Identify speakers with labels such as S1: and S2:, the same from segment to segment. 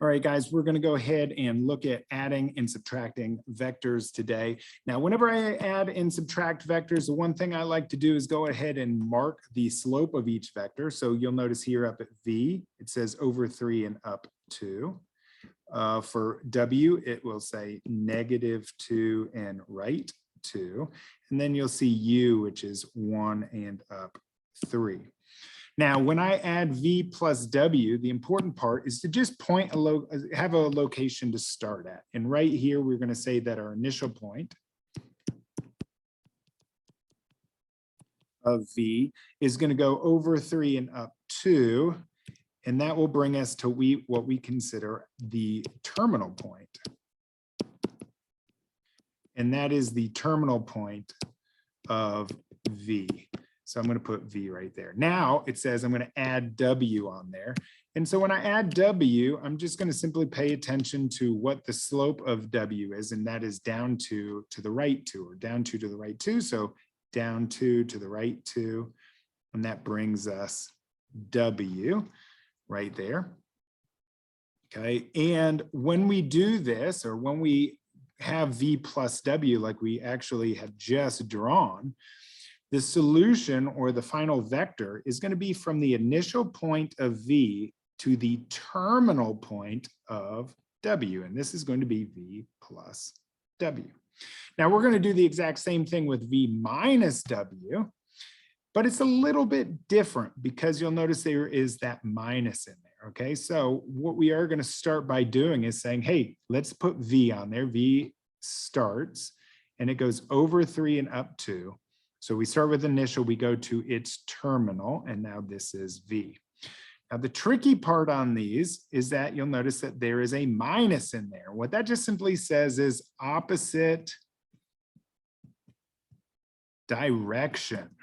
S1: All right, guys, we're going to go ahead and look at adding and subtracting vectors today. Now, whenever I add and subtract vectors, the one thing I like to do is go ahead and mark the slope of each vector. So you'll notice here up at V, it says over 3 and up 2. For W, it will say -2 and right 2. And then you'll see U, which is 1 and up 3. Now, when I add V plus W, the important part is to just have a location to start at. And right here, we're going to say that our initial point of V is going to go over 3 and up 2. And that will bring us to what we consider the terminal point. And that is the terminal point of V. So I'm going to put V right there. Now it says I'm going to add W on there. And so when I add W, I'm just going to simply pay attention to what the slope of W is, and that is down 2 to the right 2, or down 2 to the right 2. So down 2 to the right 2, and that brings us W right there. Okay, and when we do this, or when we have V plus W like we actually have just drawn, the solution, or the final vector, is going to be from the initial point of V to the terminal point of W. And this is going to be V plus W. Now we're going to do the exact same thing with V minus W, but it's a little bit different because you'll notice there is that minus in there. Okay, so what we are going to start by doing is saying, hey, let's put V on there. V starts and it goes over 3 and up 2. So we start with initial, we go to its terminal, and now this is V. Now the tricky part on these is that you'll notice that there is a minus in there. What that just simply says is opposite direction.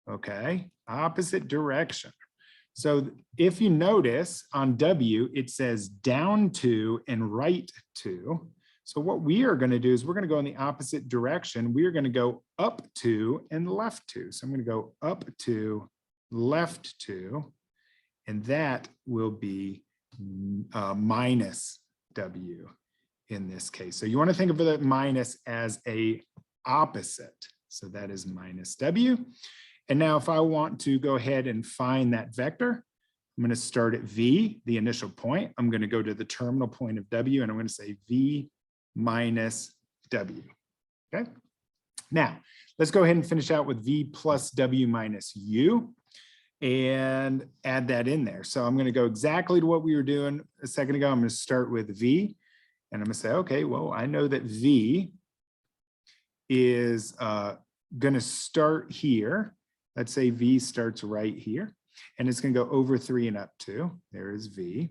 S1: Okay, opposite direction. So if you notice on W, it says down 2 and right 2. So what we are going to do is we're going to go in the opposite direction. We are going to go up 2 and left 2. So I'm going to go up 2, left 2, and that will be minus W in this case. So you want to think of the minus as a opposite. So that is minus W. And now if I want to go ahead and find that vector, I'm going to start at V, the initial point. I'm going to go to the terminal point of W, and I'm going to say V minus W. Okay. Now let's go ahead and finish out with V plus W minus U and add that in there. So I'm going to go exactly to what we were doing a second ago. I'm going to start with V, and I'm going to say, okay, well, I know that V is going to start here. Let's say V starts right here, and it's going to go over 3 and up 2. There is V.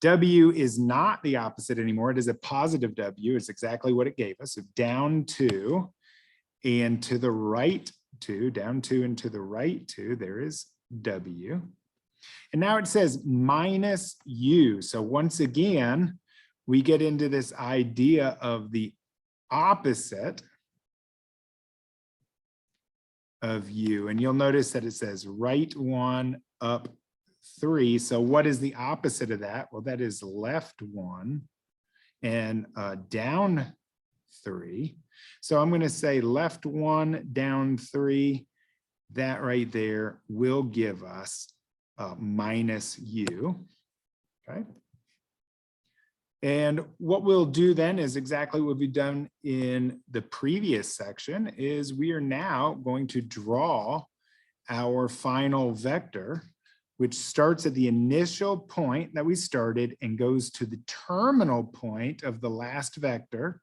S1: W is not the opposite anymore. It is a positive W. It's exactly what it gave us. So down 2 and to the right 2, down 2 and to the right 2, there is W. And now it says minus U. So once again, we get into this idea of the opposite of U. And you'll notice that it says right 1, up 3. So what is the opposite of that? Well, that is left 1 and down 3. So I'm going to say left 1, down 3. That right there will give us minus U. Okay. And what we'll do then is exactly what we've done in the previous section, is we are now going to draw our final vector, which starts at the initial point that we started and goes to the terminal point of the last vector.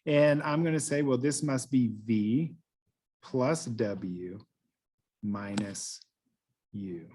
S1: And I'm going to say, well, this must be V plus W minus U.